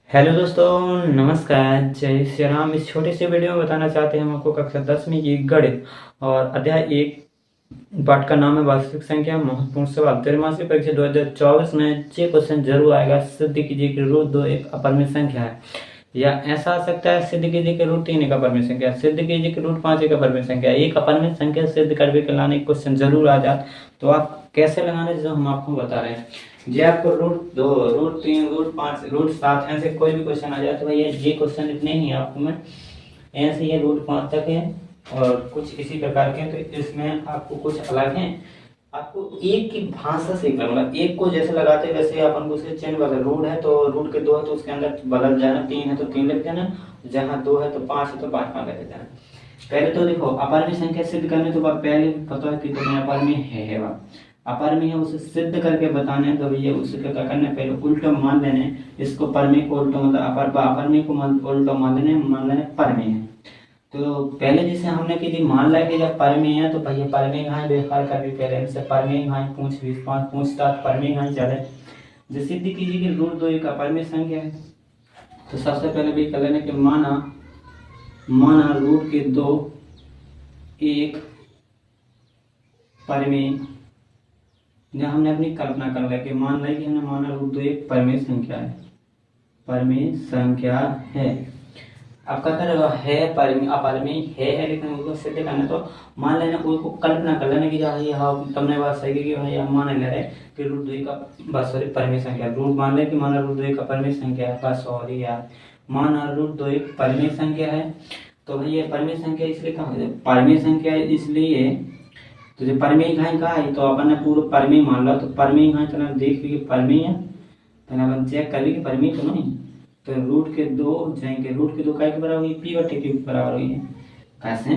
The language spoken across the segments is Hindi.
हेलो दोस्तों, नमस्कार। जय श्री राम। इस छोटे से वीडियो में बताना चाहते हैं हम आपको कक्षा 10वीं की गणित और अध्याय 1 पाठ का नाम है वास्तविक संख्या महत्वपूर्ण सवाल। त्रैमासिक परीक्षा 2024 में ये क्वेश्चन जरूर आएगा। सिद्ध कीजिए कि रूट 2 एक अपरिमेय संख्या है, या ऐसा आ सकता है सिद्ध कीजिए कि रूट 3 एक अपरिमेय संख्या, सिद्ध कीजिए कि रूट 5 एक अपरिमेय संख्या। एक अपरिमेय संख्या सिद्ध करके लाने क्वेश्चन जरूर आ जाए, तो आप कैसे लगाने जो हम आपको बता रहे हैं। ये आपको रूट 2, रूट 3, रूट 5, रूट 7 ऐसे कोई भी क्वेश्चन आ जाए तो भैया ये क्वेश्चन इतने ही आपको मैं ऐसे ये रूट 5 तक है और कुछ इसी प्रकार के। तो इसमें आपको कुछ अलग है, आपको एक की भाषा सीखना, मतलब एक को जैसे लगाते वैसे अपन को उसके चिन्ह बदल। रूट है तो रूट के 2 है तो उसके अंदर बदल जाना, 3 है तो 3 लिख देना, जहाँ 2 है तो 5 है तो 5 लिख देना। पहले तो देखो अपरिमेय संख्या सिद्ध करने तो पहले पता है कि तुम्हें अपरिमेय है अपरिमेय है उसे सिद्ध करके बताने, तो भैया उसे क्या करना है, पहले उल्टा मान लेने। इसको परिमेय को उल्टा मतलब अपरिमेय को उल्टा मान लेने परिमेय है। तो पहले जैसे हमने कि जी मान लिया कि जब परिमेय है तो भैया परिमेय कहाँ बेकार कर भी, पहले इनसे परिमेय कहाँ पूछ 20 5 पूछता परिमेय कहाँ चले। जो सिद्ध कीजिए कि रूट 2 एक अपरिमेय संख्या है, तो सबसे पहले भी कर लेने कि माना रूट के 2 एक परिमेय। जब हमने अपनी कल्पना कर लिया कि मान लिया कि हमने माना रूट 2 एक परिमेय संख्या है, परिमेय संख्या है। अब कहता है परिमेय अपरिमेय है लेकिन उसको सिद्ध करना, तो मान लेना उसको कल्पना कर लेना कि हाँ तुमने बात सही की कि भाई हम मान ले रहे कि रूट 2 का बस सॉरी परिमेय संख्या। रूट मान ले कि माना रूट 2 का परिमेय संख्या है, बस सॉरी यार, माना रूट 2 एक परिमेय संख्या है। तो भाई ये परिमेय संख्या इसलिए कहा परिमेय संख्या इसलिए, तो जो परिमेय कहाँ है तो अपन ने पूरा परिमेय मान लो। तो परिमेय कहाँ चला देख ली परिमेय है, पहले अपन चेक कर ली कि परिमेय तो नहीं। तो रूट के 2 जाएंगे, रूट के 2 काय के बराबर हुई, पी बटे क्यू के बराबर हुई है। कैसे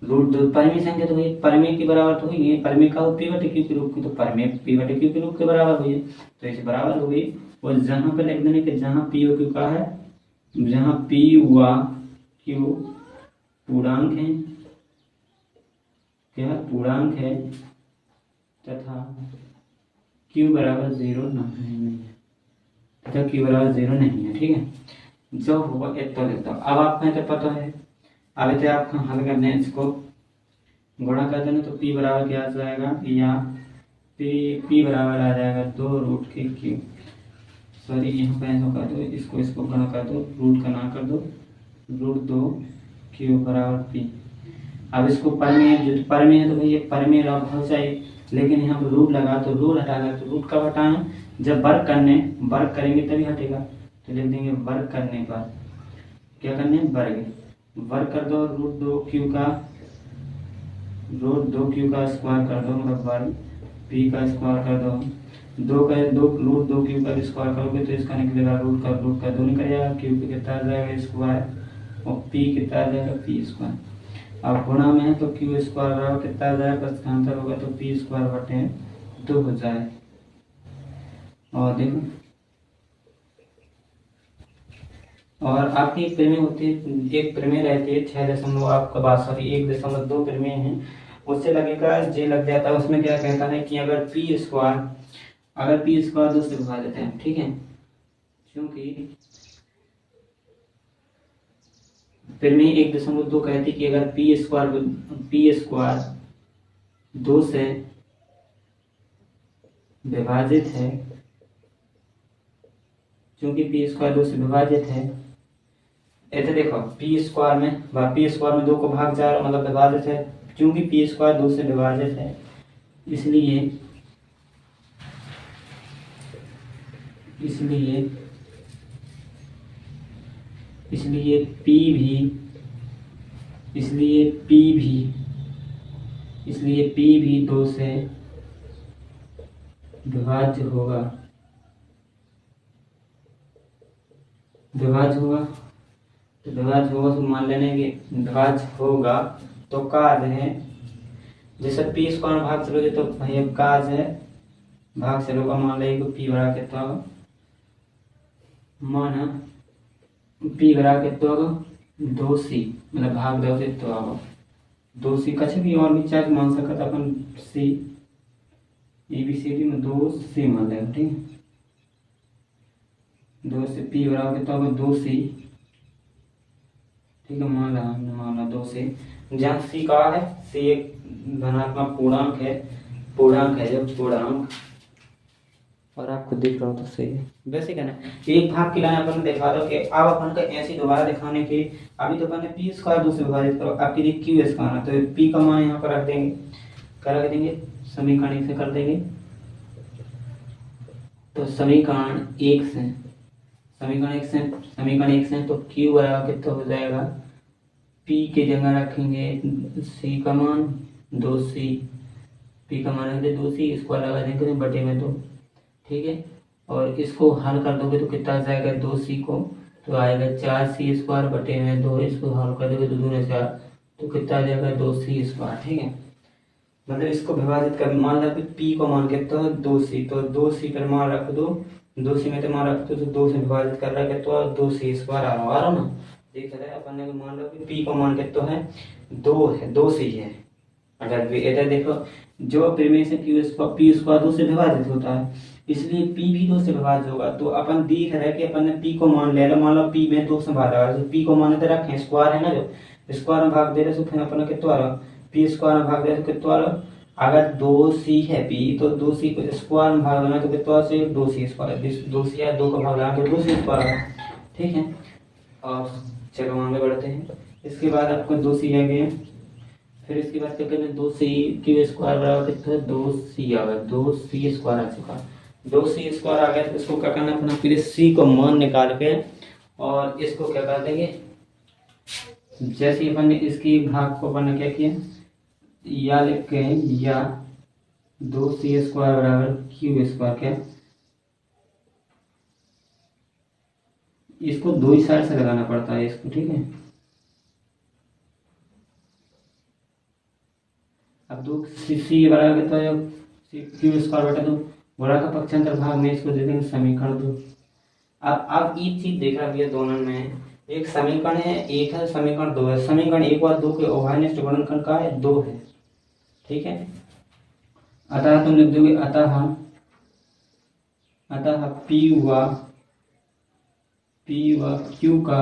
रूट 2 परिमेय संख्या तो हुई परिमेय के बराबर तो हुई है, परिमेय का पी बटे क्यू के रूप की, तो परिमेय पी बटे क्यू के रूप के बराबर हुई है, तो इसे बराबर हो गई। और जहां पे लिख देने के जहां पी और क्यू का है, जहां पी व क्यू पूर्णांक है, क्या पूर्णांक है, तथा q बराबर 0 नहीं है, तथा q बराबर 0 नहीं है। ठीक है, जो होगा एक तो लिखता हूँ। अब आपको तो पता है, अब तो आपको हल करने इसको गुणा कर देना, तो p बराबर क्या आ जाएगा, या p बराबर आ जाएगा 2 रूट के q, सॉरी यहाँ पे ऐसा कर दो, इसको गुणा कर दो, रूट का ना कर दो, रूट 2 q बराबर p। अब इसको परिमेय जो परिमेय है तो भैया परिमेय हो जाए, लेकिन यहाँ पर रूट लगा तो रूट हटाना, तो रूट कब हटाना, जब वर्ग करेंगे तभी हटेगा। तो लिख देंगे वर्ग करने पर क्या करने, वर्ग कर दो रूट 2 क्यू का स्क्वायर कर दो, मतलब वर्ग पी का स्क्वायर कर दो, रूट 2 क्यू का स्क्वायर करोगे तो इसका निकलेगा रूट का 2 निकलेगा, क्यू पे कितना आ जाएगा स्क्वायर, और पी कितना आ जाएगा पी स्क्वायर। अब गुणा में है तो क्यू स्क्वायर बराबर कितना आ जाएगा, बस आंसर होगा तो पी स्क्वायर बटे 2 हो जाए। और देखो, और आपकी एक प्रमेय होती है, एक प्रमेय रहती है 6 आपका बात सॉरी 1.2 प्रमेय है, उससे लगेगा जे लग जाता है। उसमें क्या कहता है कि अगर पी स्क्वायर 2 से विभाजित है, ठीक है, क्योंकि प्रमेय 1.2 कहती कि अगर पी स्क्वायर 2 से विभाजित है, क्योंकि पी स्क्वायर 2 से विभाजित है, ऐसे देखो पी स्क्वायर में 2 को भाग जा रहा मतलब विभाजित है, क्योंकि पी स्क्वायर 2 से विभाजित है इसलिए पी भी 2 से विभाज्य होगा। तो मान लेने के विभाज्य होगा तो काज है, जैसे पी स्क्वायर भाग चलोगे तो भैया काज है भाग चलोगा, मान लेंगे पी बड़ा कितना होगा, माना पी बड़ा कितना होगा 2c, मतलब भाग 2 से तो होगा 2c, कछ भी और भी चार्ज मान सकता अपन c ABCD में 2c मान लेगा, ठीक है। 2 से पी बराबर कितना होगा 2c। ठीक है, मान रहा हमने, मान रहा 2c, जहाँ सी कहा है, सी एक धनात्मक पूर्णांक है, जब पूर्णांक, और आपको दिख रहा हो तो सही है। वैसे क्या ना, एक भाग की लाइन अपन दिखा दो कि अब अपन को ऐसी दोबारा दिखाने के, अभी तो अपन ने पी स्क्वायर 2 से विभाजित करो, आपके लिए क्यू स्क्वायर, तो पी का मान यहाँ पर रख देंगे, क्या रख देंगे, समीकरण 1 से कर देंगे। तो समीकरण 1 से तो क्यू बराबर कितना हो जाएगा, पी के जगह रखेंगे सी का मान 2c, पी का मान रखेंगे 2c, स्क्वायर लगा देंगे बटे में 2। ठीक है, और इसको हल कर दोगे तो कितना आ जाएगा, 2c को तो आएगा 4c स्क्वायर बटे में 2, इसको हल कर दोगे तो 2 दूनी 4, तो कितना आ जाएगा 2c स्क्वायर। ठीक है, मतलब इसको विभाजित कर, मान लो पी को मान कितना है 2c, तो 2c पर मान रख दो, 2c में तो मान रख दो, तो 2 से विभाजित कर रहा है कितना, 2c स्क्वायर आ रहा ना, देख रहे हैं अपन ने, मान लो कि पी का मान कितना है 2 है, 2c है। अगर इधर देखो, जो प्रीमियर से क्यू स्क्वायर, पी स्क्वायर 2 से विभाजित होता है, इसलिए पी भी 2 से विभाजित होगा, तो अपन देख रहे हैं कि अपन ने पी को मान ले लो, मान लो पी में 2 से भागा है, तो पी को मान इधर रखें, स्क्वायर है ना, जो स्क्वायर में भाग दे रहे, तो फिर अपन कितना आ रहा, पी स्क्वायर में भाग दे रहे तो कितना आ रहा, अगर 2c है पी, तो 2c को स्क्वायर में भाग देना तो कितना से 2c स्क्वायर, 2c या 2 का भाग देना तो 2c स्क्वायर है। ठीक है, और चलो आगे बढ़ते हैं। इसके बाद आपको 2c आ गया, फिर इसके बाद क्या करें, 2c क्यू स्क्वायर बराबर कितना है 2c आ गया, 2c स्क्वायर आ चुका, 2c स्क्वायर आ गया, तो इसको क्या करना अपना, फिर c को मान निकाल के और इसको क्या कर देंगे, जैसे अपन ने इसकी भाग को अपन ने क्या किया, या लिख के, या 2c स्क्वायर बराबर क्यू स्क्वायर, क्या इसको 2 ही साइड से लगाना पड़ता है इसको। ठीक है, अब 2c बराबर कितना है, क्यू स्क्वायर बटा 2, बड़ा का पक्षांतर भाग में इसको दे देंगे समीकरण 2। अब एक चीज देख रहा भैया, दोनों में एक समीकरण है, एक है समीकरण 2 है, समीकरण 1 और 2 के उभयनिष्ठ गुणनखंड का है 2 है। ठीक है, अतः तुम लिख दोगे, अतः पी व क्यू का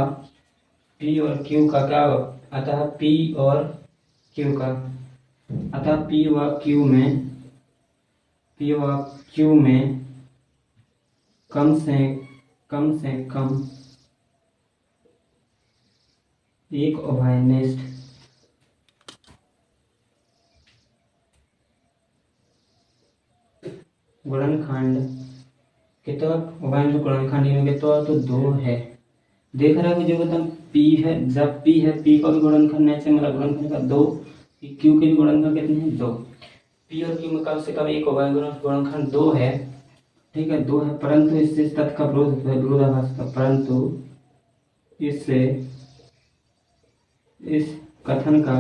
क्या होगा, अतः पी और क्यू का, अतः पी व क्यू में कम से कम एक उभयनिष्ठ गुणनखंड कितना, उभयनिष्ठ गुणनखंड में कितना, तो 2 है। देख रहे हो जो मतलब पी है, जब पी है, पी का भी गुणनखंड है, मतलब गुणनखंड का 2, क्यू के भी गुणनखंड कितने हैं 2, पी और क्यू में कम से कम एक उभयनिष्ठ गुणनखंड 2 है। ठीक है, 2 है, परंतु इससे तथ्य का विरोधाभास का, परंतु इससे इस कथन का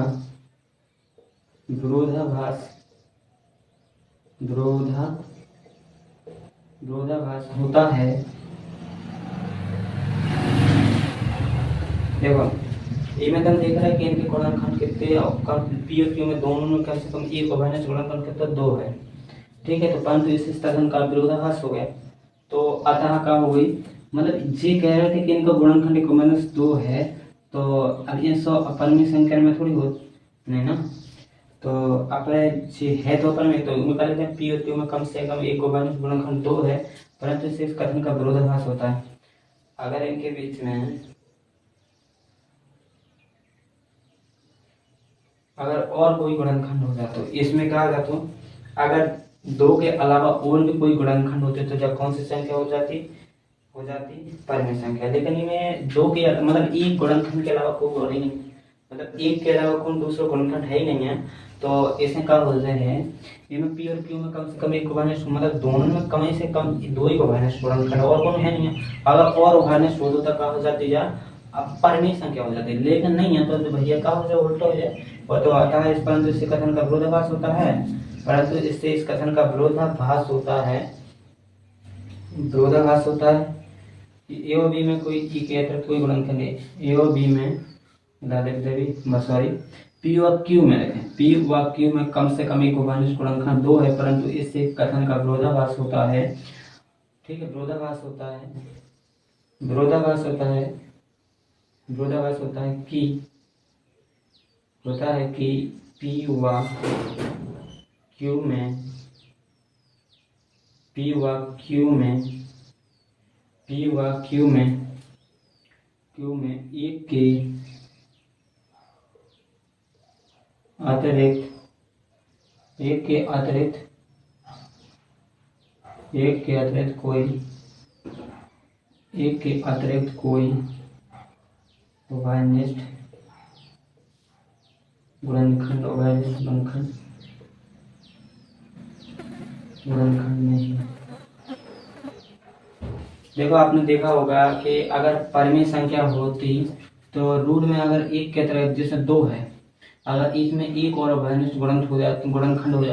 विरोधाभास होता है। देखो ये में तुम देख रहा है कि इनके गुणनखंड कितने, कम पी और क्यू में दोनों में कम से कम एक उभयनिष्ठ गुणनखंड कितना 2 है। ठीक है, तो परंतु इस कथन का विरोधाभास हो गया, तो अतः का हो गई, मतलब ये कह रहे थे कि इनका गुणनखंड एक उभयनिष्ठ 2 है, तो अब ये 100 अपरिमेय संख्या में थोड़ी हो नहीं ना, तो अपने जे है तो अपन में, तो उनमें कह लेते हैं पी और क्यू में कम से कम एक उभयनिष्ठ गुणनखंड 2 है, परंतु इससे इस कथन का विरोधाभास होता है। अगर इनके बीच में अगर और कोई गुणनखंड हो जाता, तो इसमें क्या होगा, तो अगर 2 के अलावा और भी कोई गुणनखंड होते तो जब कौन सी संख्या हो जाती परिमेय संख्या, लेकिन इनमें 2 के मतलब एक गुणनखंड के अलावा कोई और ही नहीं, मतलब एक के अलावा कोई दूसरा गुणनखंड है ही नहीं है, तो इसमें क्या हो जाए है, इनमें पी और क्यू में कम से कम एक उभयनिष्ठ, मतलब दोनों में कम से कम 2 ही उभयनिष्ठ गुणनखंड, और कौन है नहीं है। अगर और उभयनिष्ठ हो तो क्या हो जाती है, अब परिमेय संख्या हो जाती है, लेकिन नहीं है तो भैया क्या हो जाए, उल्टा हो जाए, और तो आता है इस परंतु इससे कथन का विरोधाभास होता है, परंतु इससे इस कथन का विरोधाभास होता है ए और बी में कोई कोई गुणनखंड है, ए और बी में सॉरी पी और क्यू में रखें, पी व क्यू में कम से कम एक उभयनिष्ठ गुणनखंड 2 है, परंतु इससे कथन का विरोधाभास होता है। ठीक है, विरोधाभास होता है, विरोधाभास होता है, विरोधाभास होता है कि P व Q में, P व Q में एक के अतिरिक्त कोई उभयनिष्ठ गुणनखंड नहीं है। देखो आपने देखा होगा कि अगर परिमेय संख्या होती तो रूट में अगर एक के अतिरिक्त, जैसे 2 है, अगर इसमें एक और उभयनिष्ठ गुणनखंड हो जाता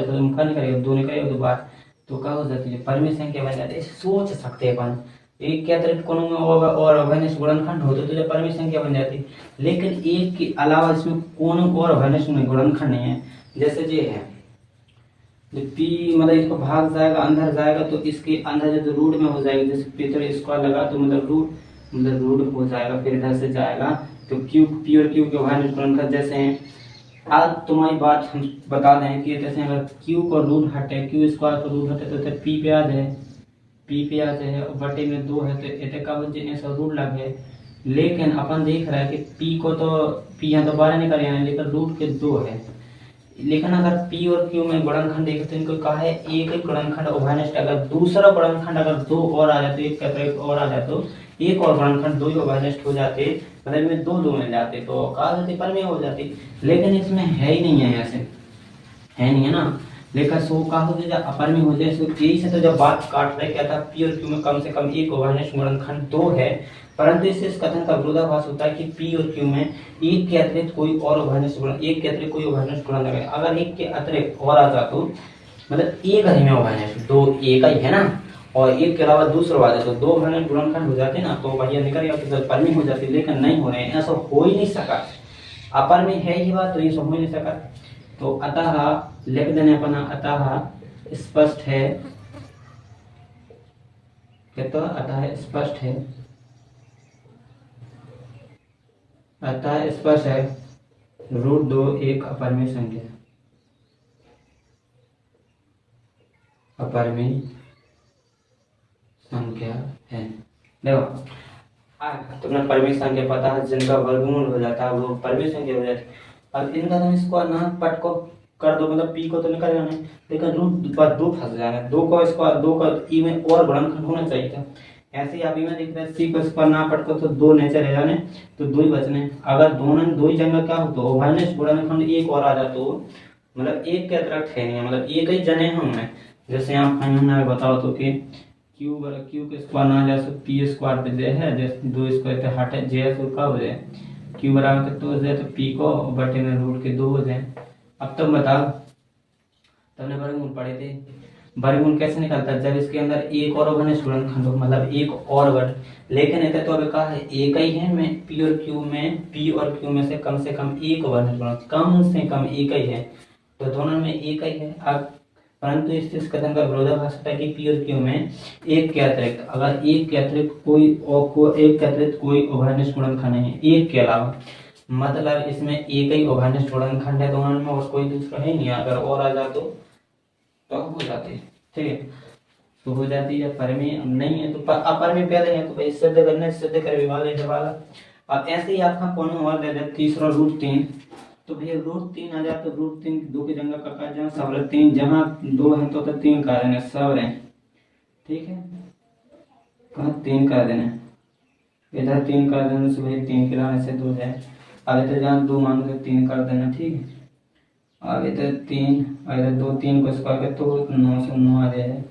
तो मुखा नहीं करेगा, 2 नहीं करेगा तो बार, तो क्या हो जाती है, परिमेय संख्या बन जाती है। सोच सकते हैं अपन, एक के अतिरिक्त कोनों में और उभयनिष्ठ गुणनखंड होते तो परिमेय संख्या बन जाती, लेकिन एक के अलावा इसमें कोनों और उभयनिष्ठ गुणनखंड नहीं है। जैसे ये है, जब P मतलब इसको भाग जाएगा, अंदर जाएगा तो इसके अंदर जो रूट में हो जाएगा, जैसे P स्क्वायर लगा तो मतलब रूट हो जाएगा, फिर इधर से जाएगा तो Q और Q के उभयनिष्ठ गुणनखंड जैसे हैं। आज तुम्हारी बात हम बता दें कि जैसे अगर Q को रूट हटे, Q स्क्वायर को रूट हटे तो P पे आ जाए, और बटे में 2 है तो इतने का ऐसा रूट लग है। लेकिन अपन देख रहे हैं कि P को तो P यहाँ तो 12 नहीं करेंगे, लेकिन रूट के 2 है। लेकिन अगर P और Q में गुणनखंड देखें तो इनको कहा है एक ही गुणनखंड उभयनिष्ठ, अगर दूसरा गुणनखंड अगर 2 और आ जाते, एक अतिरिक्त और आ जाए तो एक और गुणनखंड 2 ही उभयनिष्ठ हो जाते, मतलब में 2 मिल जाते तो कहा जाती परिमेय हो जाती। लेकिन इसमें है ही नहीं है, ऐसे है नहीं है ना, लेकिन सो का हो जाए अपरिमेय हो जाए। सो यही से तो जब बात काट रहे क्या था, P और Q में कम से कम एक उभयनिष्ठ गुणनखंड 2 है, परंतु इससे इस कथन का विरोधाभास होता है कि P और Q में एक के अतिरिक्त कोई और उभयनिष्ठ गुणन लगे। अगर एक के अतिरिक्त और आ जाए तो मतलब एक ही में उभयनिष्ठ, 2 एक ही है ना, और एक के अलावा दूसरा आ जाए तो 2 उभयनिष्ठ गुणनखंड हो जाते ना, तो भैया निकल गया तो परिमेय हो जाती। लेकिन नहीं हो रहे हैं, ऐसा हो ही नहीं सका, अपरिमेय है ही बात, तो ये सब हो ही नहीं सका। तो अतः लिख देने अपना, अतः स्पष्ट है, तो अतः स्पष्ट है रूट 2 एक अपरिमेय संख्या है। देखो तुम्हें परिमेय संख्या पता है, जिनका वर्गमूल हो जाता है वो परिमेय संख्या हो जाती है। अब इनका तुम इसको ना पट को कर दो, मतलब P को तो निकल जाना है, लेकिन रूट पर 2 फंस जाना है, 2 को स्क्वायर 2 का ई में और गुणनखंड होना चाहिए था। ऐसे ही आप ई में देख रहे हैं C को स्क्वायर ना पट को तो 2 नहीं चले जाने, तो 2 ही बचने। अगर दोनों 2 ही जगह क्या हो तो उभयनिष्ठ गुणनखंड एक और आ जाए तो मतलब एक के अतिरिक्त है नहीं, मतलब एक ही जने होंगे। जैसे यहाँ हमने बताओ तो कि Q के स्क्वायर ना जाए तो P स्क्वायर पे जे है, जैसे 2 स्क्वायर पे हटे जे तो क्या हो जाए, Q बराबर कितना हो जाए तो P को बटे में रूट के 2 हो जाए। अब तुम बताओ, तुमने वर्गमूल पढ़े थे, वर्गमूल कैसे निकलता है, जब इसके अंदर एक और उभयनिष्ठ गुणनखंड हो, मतलब एक और वर्ग। लेकिन इधर तो अभी कहा है एक ही है, में P और Q में से कम एक उभयनिष्ठ गुणनखंड, कम से कम एक ही है, तो दोनों में एक ही है। अब परंतु इस कथन का विरोधाभास होता है कि P और Q में एक के अतिरिक्त, अगर एक के अतिरिक्त कोई उभयनिष्ठ गुणनखंड नहीं है एक के अलावा, मतलब इसमें एक ही उभयनिष्ठ गुणनखंड है दोनों में और कोई दूसरा है नहीं, अगर और आ जाए तो हो जाती है। ठीक है, तो हो जाती है परिमेय, नहीं है तो अपरिमेय पहले है तो भाई सिद्ध कर वाला। अब ऐसे ही आपका कौन और दे दे तीसरा रूट 3, तो भैया रूट 3 आ जाए तो रूट 3 2 की जगह का जहाँ सब 3, जहाँ 2 है तो 3 कर देना सब रहे। ठीक है, कहाँ 3 कर देना, इधर 3 कर देने से भाई 3 के लाने से 2 जाए। अब इधर जहाँ 2 मांगो तो 3 कर देना। ठीक है, अब इधर 3 और इधर 2, 3 को स्क्वायर करते हो 909 आ जाए,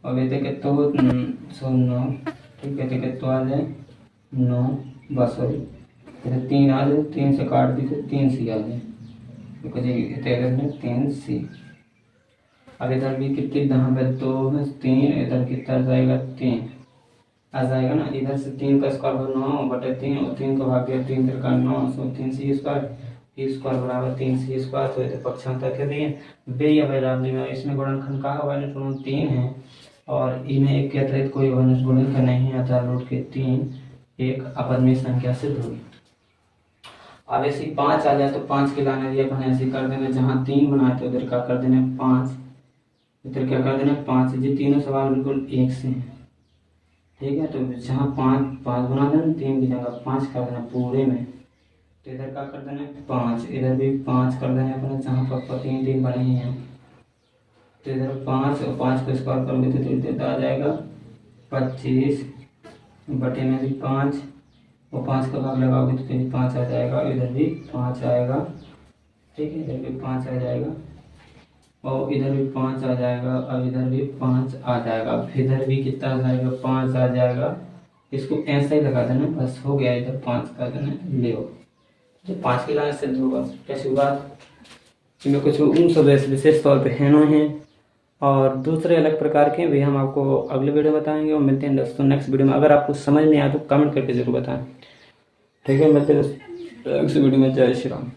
और इधर कितने हो 109। ठीक है, तो कितना आ जाए 9, बस हो इधर 3 आ जाए, 3 से काट दी तो 3 सी आ जाए, तो इधर 3 सी। अब इधर भी कितनी यहाँ पे 2 है 3, इधर कितना जाएगा 3 आ जाएगा ना, इधर से 3 का स्क्वायर 9 बटे 3 और 3 को भाग दिया 3 का 9, सो 3 सी स्क्वायर बराबर 3 सी स्क्वायर, तो इधर पक्षांतर कर दिए बे बराबरी में। इसमें गुणनखंड कहा हुआ है 3 है और इनमें एक के अतिरिक्त कोई गुणनखंड नहीं आता, रूट के 3 एक अपरिमेय संख्या सिद्ध होगी। अब ऐसे 5 आ जाए तो 5 के लाने दिए अपन ऐसे कर देना, जहाँ 3 बनाए तो उधर क्या कर देना 5, इधर क्या कर देना 5। ये तीनों सवाल बिल्कुल एक से हैं, ठीक है। तो जहाँ 5 बना देना, 3 की जगह 5 कर देना पूरे में, तो इधर क्या कर देना 5, इधर भी 5 कर देना अपने, जहाँ पर 3 बने ही हैं। तो इधर 5 और 5 को स्क्वायर करोगे तो इधर आ जाएगा 25 बटे में भी 5, और 5 का भाग लगाओगे तो फिर 5 आ जाएगा, इधर भी 5 आएगा, ठीक है। इधर भी 5 आ जाएगा और इधर भी 5 आ जाएगा, और इधर भी 5 आ जाएगा, फिर इधर भी कितना आ जाएगा 5 आ जाएगा। इसको ऐसा ही लगा देना, बस हो गया। इधर 5 कर देना ले, तो 5 की लाइन सिद्ध होगा। कैसी बात, इनमें कुछ उन सब विशेष तौर पे है हैं, और दूसरे अलग प्रकार के भी हम आपको अगले वीडियो बताएंगे। और मिलते हैं दोस्तों नेक्स्ट वीडियो में। अगर आपको समझ नहीं आया तो कमेंट करके जरूर बताएं, ठीक है। मिलते हैं नेक्स्ट वीडियो में। जय श्री राम।